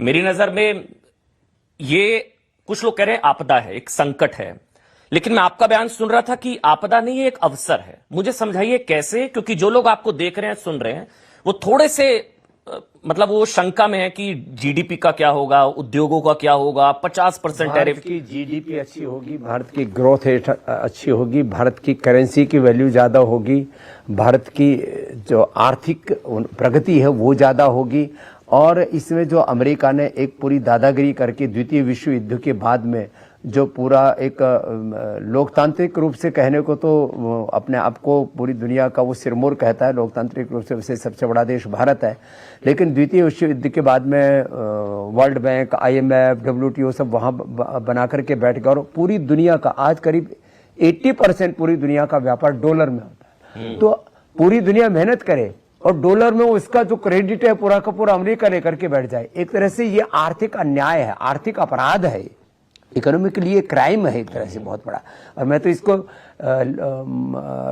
मेरी नजर में ये कुछ लोग कह रहे हैं आपदा है, एक संकट है, लेकिन मैं आपका बयान सुन रहा था कि आपदा नहीं है, एक अवसर है। मुझे समझाइए कैसे, क्योंकि जो लोग आपको देख रहे हैं, सुन रहे हैं, वो थोड़े से मतलब वो शंका में है कि जीडीपी का क्या होगा, उद्योगों का क्या होगा, 50% टैरिफ की जीडीपी अच्छी होगी, भारत की ग्रोथ रेट अच्छी होगी, भारत की करेंसी की वैल्यू ज्यादा होगी, भारत की जो आर्थिक प्रगति है वो ज्यादा होगी। और इसमें जो अमेरिका ने एक पूरी दादागिरी करके द्वितीय विश्व युद्ध के बाद में जो पूरा एक लोकतांत्रिक रूप से कहने को तो अपने आप को पूरी दुनिया का वो सिरमौर कहता है, लोकतांत्रिक रूप से वैसे सबसे बड़ा देश भारत है, लेकिन द्वितीय विश्व युद्ध के बाद में वर्ल्ड बैंक, IMF, WTO सब वहाँ बना करके बैठ गए और पूरी दुनिया का आज करीब 80% पूरी दुनिया का व्यापार डॉलर में होता है। तो पूरी दुनिया मेहनत करे और डॉलर में उसका जो क्रेडिट है पूरा का पूरा अमेरिका लेकर के बैठ जाए। एक तरह से ये आर्थिक अन्याय है, आर्थिक अपराध है, इकोनॉमिकली ये क्राइम है एक तरह से बहुत बड़ा। और मैं तो इसको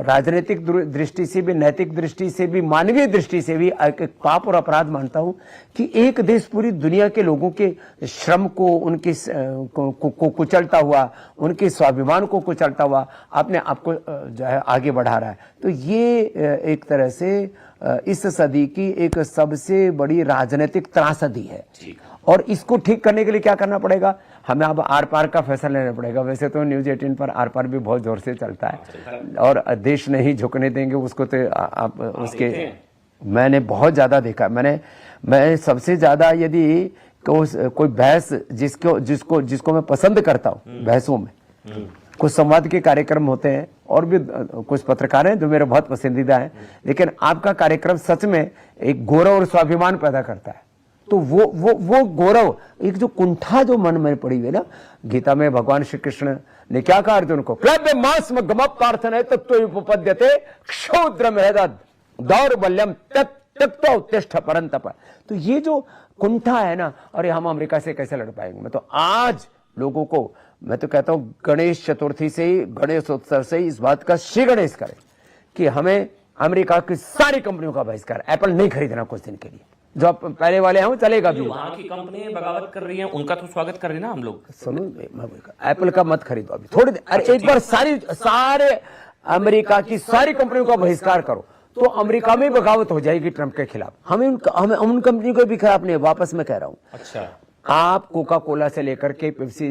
राजनीतिक दृष्टि से भी, नैतिक दृष्टि से भी, मानवीय दृष्टि से भी एक पाप और अपराध मानता हूं कि एक देश पूरी दुनिया के लोगों के श्रम को, उनके को कुचलता हुआ, उनके स्वाभिमान को कुचलता हुआ अपने आप को जो है आगे बढ़ा रहा है। तो ये एक तरह से इस सदी की एक सबसे बड़ी राजनीतिक त्रासदी है। और इसको ठीक करने के लिए क्या करना पड़ेगा? हमें अब आर पार का फैसला लेना पड़ेगा। वैसे तो न्यूज 18 पर आर पार भी बहुत जोर से चलता है और देश नहीं झुकने देंगे उसको, तो आप उसके मैंने बहुत ज्यादा देखा। मैं सबसे ज्यादा यदि कोई बहस जिसको मैं पसंद करता हूँ, बहसों में कुछ संवाद के कार्यक्रम होते हैं और भी कुछ पत्रकार हैं जो मेरे बहुत पसंदीदा हैं, लेकिन आपका कार्यक्रम सच में एक गौरव और स्वाभिमान पैदा करता है। तो वो गौरव, एक जो कुंठा जो मन में पड़ी हुई ना, गीता में भगवान श्री कृष्ण ने क्या कहा अर्जुन को, क्लब्य मास में गमप प्रार्थना है तत्वोपपद्यते क्षौद्र मेहदद दौर्बल्यम तत्व उत्तिष्ठ परंतप। तो ये जो कुंठा है ना, अरे हम अमेरिका से कैसे लड़ पाएंगे? मैं तो आज लोगों को मैं तो कहता हूं गणेश चतुर्थी से ही, गणेश उत्सव से ही इस बात का श्री गणेश करें कि हमें अमेरिका की सारी कंपनियों का बहिष्कार, एप्पल नहीं खरीदना कुछ दिन के लिए। जो पहले वाले हैं वो चलेगा भी, वहां की कंपनी बगावत कर रही है, उनका तो स्वागत कर रहे हैं ना हम लोग। सुनो, एप्पल का मत खरीदो अभी थोड़ी देर, अरे एक बार सारे अमेरिका की सारी कंपनियों का बहिष्कार करो तो अमेरिका में बगावत हो जाएगी ट्रंप के खिलाफ। हमें उन कंपनी को भी खिलाफ नहीं, वापस मैं कह रहा हूं। अच्छा, आप कोका कोला से लेकर के पेप्सी,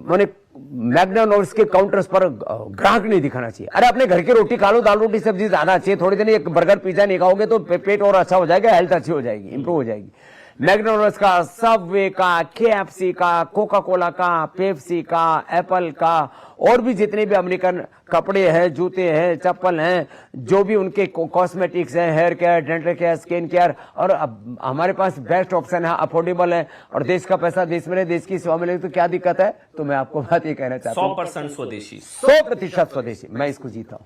माने मैकडॉनल्ड्स के काउंटर्स पर ग्राहक नहीं दिखाना चाहिए। अरे अपने घर की रोटी खा लो, दाल रोटी सब्जी ज्यादा चाहिए, थोड़ी देर एक बर्गर पिज्जा नहीं खाओगे तो पेट और अच्छा हो जाएगा, हेल्थ अच्छी हो जाएगी, इंप्रूव हो जाएगी। मैकडॉनल्ड्स का, सबवे का, KFC का, कोका कोला का, पेप्सी का, एप्पल का, और भी जितने भी अमेरिकन कपड़े हैं, जूते हैं, चप्पल हैं, जो भी उनके कॉस्मेटिक्स हैं, hair care, dental care, skin care, और अब हमारे पास बेस्ट ऑप्शन है, अफोर्डेबल है और देश का पैसा देश में रहे, देश की सेवा मिले, तो क्या दिक्कत है? तो मैं आपको बात ये कहना चाहता हूँ 100% स्वदेशी, 100% स्वदेशी। मैं इसको जीता हूँ।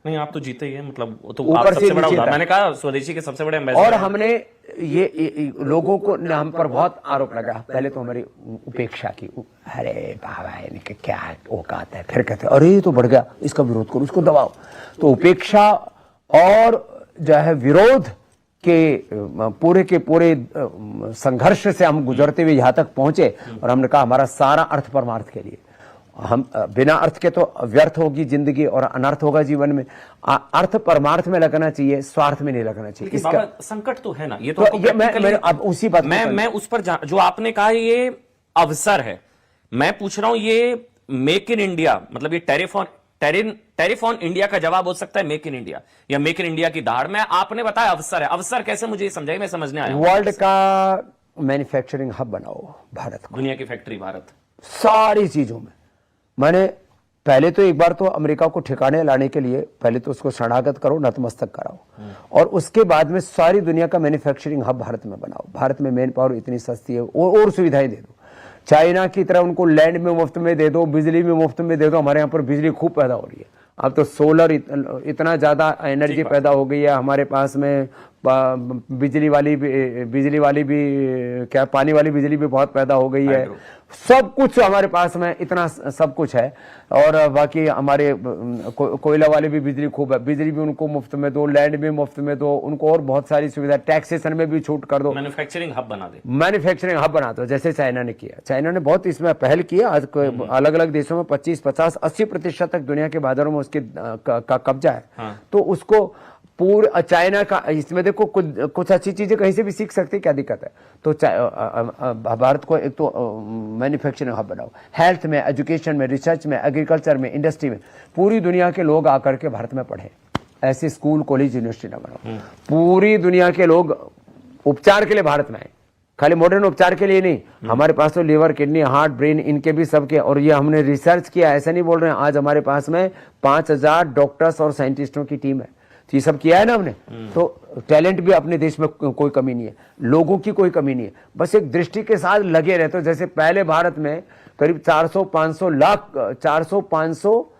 नहीं, आप तो जीते ही हैं, मतलब तो आप सबसे बड़ा उदाहरण, मैंने कहा स्वदेशी के सबसे बड़े एम्बेसडर। और हमने ये लोगों को हम पर बहुत आरोप लगा, पहले तो हमारी उपेक्षा की, अरे बाबा इनके क्या औकात है, फिर कहते अरे ये तो बढ़ गया, इसका विरोध करो, इसको दबाओ। तो उपेक्षा और जो है विरोध के पूरे संघर्ष से हम गुजरते हुए यहाँ तक पहुंचे और हमने कहा हमारा सारा अर्थ परमार्थ के लिए, हम बिना अर्थ के तो व्यर्थ होगी जिंदगी और अनर्थ होगा जीवन में। अर्थ परमार्थ में लगना चाहिए, स्वार्थ में नहीं लगना चाहिए। इसका संकट तो है ना, ये तो मैं अब उसी बात मैं उस पर जो आपने कहा ये अवसर है, मैं पूछ रहा हूं ये मेक इन इंडिया, मतलब ये टैरिफ ऑन इंडिया का जवाब हो सकता है मेक इन इंडिया या मेक इन इंडिया की दहाड़ में? आपने बताया अवसर है, अवसर कैसे मुझे समझाइए, मैं समझने आया। वर्ल्ड का मैन्युफैक्चरिंग हब बनाओ भारत को, दुनिया की फैक्ट्री भारत, सारी चीजों में। मैंने पहले तो एक बार तो अमेरिका को ठिकाने लाने के लिए पहले तो उसको शरणागत करो, नतमस्तक कराओ, और उसके बाद में सारी दुनिया का मैन्युफैक्चरिंग हब भारत में बनाओ। भारत में मैन पावर इतनी सस्ती है, और सुविधाएं दे दो। चाइना की तरह उनको लैंड में मुफ्त में दे दो, बिजली में मुफ्त में दे दो। हमारे यहाँ पर बिजली खूब पैदा हो रही है, अब तो सोलर इतना ज्यादा एनर्जी पैदा हो गई है हमारे पास में, बिजली वाली भी क्या पानी वाली बिजली भी बहुत पैदा हो गई है। सब कुछ हमारे पास में इतना सब कुछ है। और बाकी हमारे कोयला वाली भी बिजली खूब है, बिजली भी उनको मुफ्त में दो, लैंड भी मुफ्त में दो, उनको और बहुत सारी सुविधा, टैक्सेशन में भी छूट कर दो, मैन्युफैक्चरिंग हब बना दे, मैन्युफैक्चरिंग हब बना दो, जैसे चाइना ने किया। चाइना ने बहुत इसमें पहल किया। आज अलग अलग देशों में 25, 50, 80% तक दुनिया के बाजारों में उसके कब्जा है। हाँ। तो उसको पूरा चाइना का, इसमें देखो कुछ अच्छी चीजें कहीं से भी सीख सकते, क्या दिक्कत है। तो भारत को एक तो मैन्युफैक्चरिंग हब बनाओ, हेल्थ में, एजुकेशन में, रिसर्च में, एग्रीकल्चर में, इंडस्ट्री में, पूरी दुनिया के लोग आकर के भारत में पढ़े, ऐसे स्कूल, कॉलेज, यूनिवर्सिटी ना बनाओ। पूरी दुनिया के लोग उपचार के लिए भारत में आए, खाली मॉडर्न उपचार के लिए नहीं। हमारे पास तो लीवर, किडनी, हार्ट, ब्रेन, इनके भी सबके, और ये हमने रिसर्च किया, ऐसा नहीं बोल रहे हैं। आज हमारे पास में 5000 डॉक्टर्स और साइंटिस्टों की टीम है। तो ये सब किया है ना हमने। तो टैलेंट भी अपने देश में कोई कमी नहीं है, लोगों की कोई कमी नहीं है, बस एक दृष्टि के साथ लगे रहते हो। जैसे पहले भारत में करीब 400-500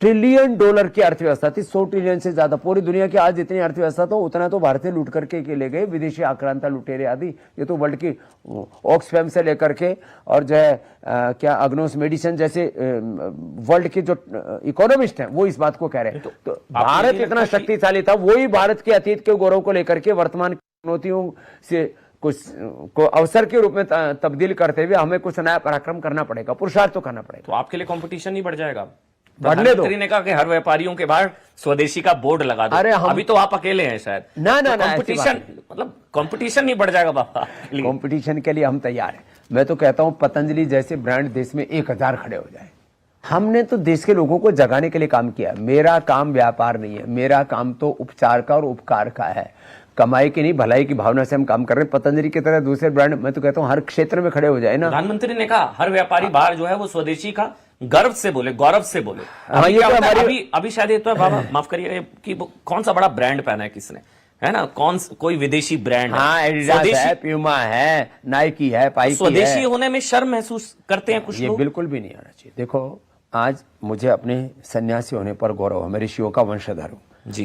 ट्रिलियन डॉलर की अर्थव्यवस्था थी, 100 ट्रिलियन से ज्यादा। पूरी दुनिया की आज जितनी अर्थव्यवस्था तो उतना तो भारतीय लूट करके ले गए, विदेशी आक्रांता, लुटेरे आदि। ये तो वर्ल्ड की ऑक्सफैम से लेकर के और जो है क्या अग्नोस मेडिसन जैसे वर्ल्ड के जो इकोनॉमिस्ट हैं वो इस बात को कह रहे हैं। तो भारत इतना शक्तिशाली था, वही भारत के अतीत के गौरव को लेकर के वर्तमान की चुनौतियों से कुछ को अवसर के रूप में तब्दील करते हुए हमें कुछ नया पराक्रम करना पड़ेगा, पुरुषार्थ तो करना पड़ेगा। तो आपके लिए कंपटीशन नहीं बढ़ जाएगा? प्रधानमंत्री ने कहा कि हर व्यापारियों के बाहर स्वदेशी का बोर्ड लगा दो। अभी तो आप अकेले हैं शायद। ना कंपटीशन, मतलब कंपटीशन नहीं बढ़ जाएगा बाबा? कंपटीशन के लिए हम तैयार हैं। मैं तो कहता हूं पतंजलि जैसे ब्रांड देश में 1000 खड़े हो जाए। हमने तो देश के लोगों को जगाने के लिए काम किया। मेरा काम व्यापार नहीं है, मेरा काम तो उपचार का और उपकार का है। कमाई की नहीं, भलाई की भावना से हम काम कर रहे हैं। पतंजलि की तरह दूसरे ब्रांड, मैं तो कहता हूं हर क्षेत्र में खड़े हो जाए ना। प्रधानमंत्री ने कहा हर व्यापारी बाहर जो है वो स्वदेशी का गर्व से बोले, गौरव से बोले। अभी शायद ये तो है बाबा, माफ करिए, कि कौन सा बड़ा ब्रांड पहना है किसने, है ना? कोई विदेशी ब्रांड है, एडिडास है, प्यूमा है, नाइकी है, पाइकी है। स्वदेशी होने में शर्म महसूस करते हैं कुछ लोग। ये बिल्कुल भी नहीं आना चाहिए। देखो, आज मुझे अपने सन्यासी होने पर गौरव है, मैं ऋषियों का वंशधर हूँ।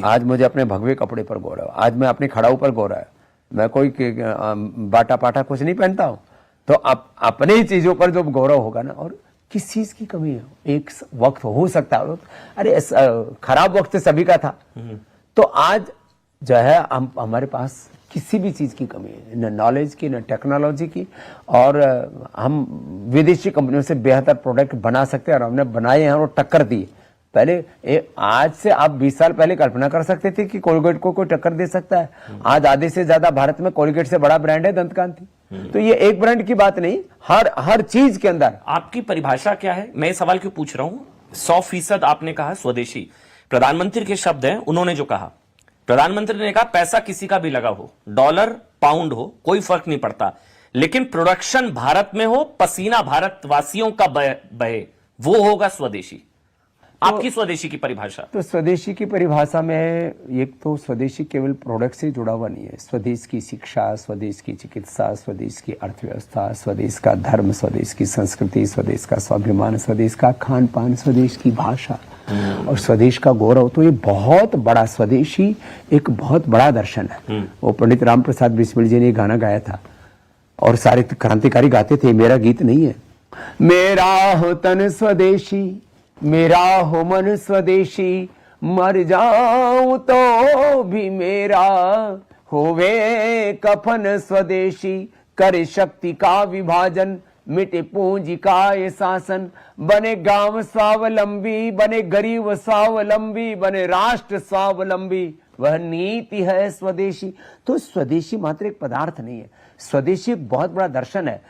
आज मुझे अपने भगवे कपड़े पर गौरव है, आज मैं अपने खड़ाऊ पर गौरव है। मैं कोई बाटा पाटा कुछ नहीं पहनता हूँ। तो अपने ही चीजों पर जो गौरव होगा ना, और किस चीज की कमी है? एक वक्त हो सकता है, अरे खराब वक्त सभी का था। तो आज जो है हमारे पास किसी भी चीज की कमी है, न नॉलेज की, न टेक्नोलॉजी की। और हम विदेशी कंपनियों से बेहतर प्रोडक्ट बना सकते हैं, और हमने बनाए हैं और टक्कर दी। पहले आज से आप 20 साल पहले कल्पना कर सकते थे कि कोलगेट को कोई टक्कर दे सकता है? आज आधे से ज्यादा भारत में कोलगेट से बड़ा ब्रांड है दंतकांति। तो ये एक ब्रांड की बात नहीं, हर चीज के अंदर। आपकी परिभाषा क्या है? मैं सवाल क्यों पूछ रहा हूं? 100% आपने कहा स्वदेशी। प्रधानमंत्री के शब्द हैं, उन्होंने जो कहा, प्रधानमंत्री ने कहा पैसा किसी का भी लगा हो, डॉलर, पाउंड हो, कोई फर्क नहीं पड़ता, लेकिन प्रोडक्शन भारत में हो, पसीना भारतवासियों का बहे, वो होगा स्वदेशी। आपकी स्वदेशी की परिभाषा? तो स्वदेशी की परिभाषा में एक तो स्वदेशी केवल प्रोडक्ट से जुड़ा हुआ नहीं है। स्वदेश की शिक्षा, स्वदेश की चिकित्सा, स्वदेश की अर्थव्यवस्था, स्वदेश का धर्म, स्वदेश की संस्कृति, स्वदेश का स्वाभिमान, स्वदेश का खान पान, स्वदेश की भाषा और स्वदेश का गौरव। तो ये बहुत बड़ा, स्वदेशी एक बहुत बड़ा दर्शन है। वो पंडित राम प्रसाद बिस्मिल जी ने गाना गाया था और सारे क्रांतिकारी गाते थे, मेरा गीत नहीं है। मेरा हो तन स्वदेशी, मेरा हो मन स्वदेशी, मर जाऊं तो भी मेरा होवे कफन स्वदेशी। करे शक्ति का विभाजन, मिटे पूंजी का ये शासन, बने गांव स्वावलंबी, बने गरीब स्वावलंबी, बने राष्ट्र स्वावलंबी, वह नीति है स्वदेशी। तो स्वदेशी मात्र एक पदार्थ नहीं है, स्वदेशी एक बहुत बड़ा दर्शन है।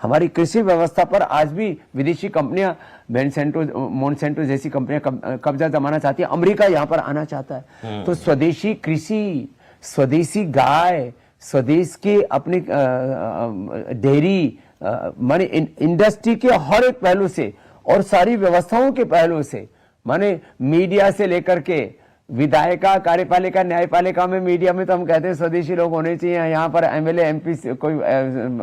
हमारी कृषि व्यवस्था पर आज भी विदेशी कंपनियां, मोनसेंटो जैसी कंपनियां कब्जा जमाना चाहती है। अमेरिका यहां पर आना चाहता है। तो स्वदेशी कृषि, स्वदेशी गाय, स्वदेश के अपने डेयरी, माने इंडस्ट्री के हर एक पहलू से और सारी व्यवस्थाओं के पहलू से, माने मीडिया से लेकर के विधायिका, कार्यपालिका, न्यायपालिका में, मीडिया में तो हम कहते हैं स्वदेशी लोग होने चाहिए। यहाँ पर एमएलए, एमपी, कोई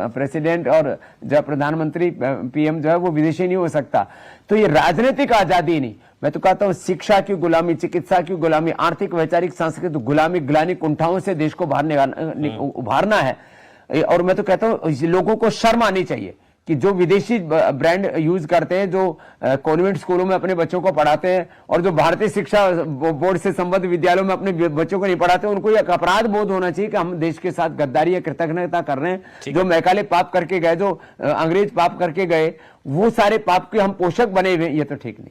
प्रेसिडेंट और जो प्रधानमंत्री, पीएम जो है वो विदेशी नहीं हो सकता। तो ये राजनीतिक आजादी नहीं, मैं तो कहता हूँ शिक्षा की गुलामी, चिकित्सा की गुलामी, आर्थिक, वैचारिक, सांस्कृतिक गुलामी, ग्लानि, कुंठाओं से देश को बाहर उभारना है। और मैं तो कहता हूँ लोगों को शर्म आनी चाहिए कि जो विदेशी ब्रांड यूज करते हैं, जो कॉन्वेंट स्कूलों में अपने बच्चों को पढ़ाते हैं और जो भारतीय शिक्षा बोर्ड से संबद्ध विद्यालयों में अपने बच्चों को नहीं पढ़ाते, उनको एक अपराध बोध होना चाहिए कि हम देश के साथ गद्दारी या कृतज्ञता कर रहे हैं। जो मैकाले पाप करके गए, जो अंग्रेज पाप करके गए, वो सारे पाप के हम पोषक बने हुए, ये तो ठीक नहीं।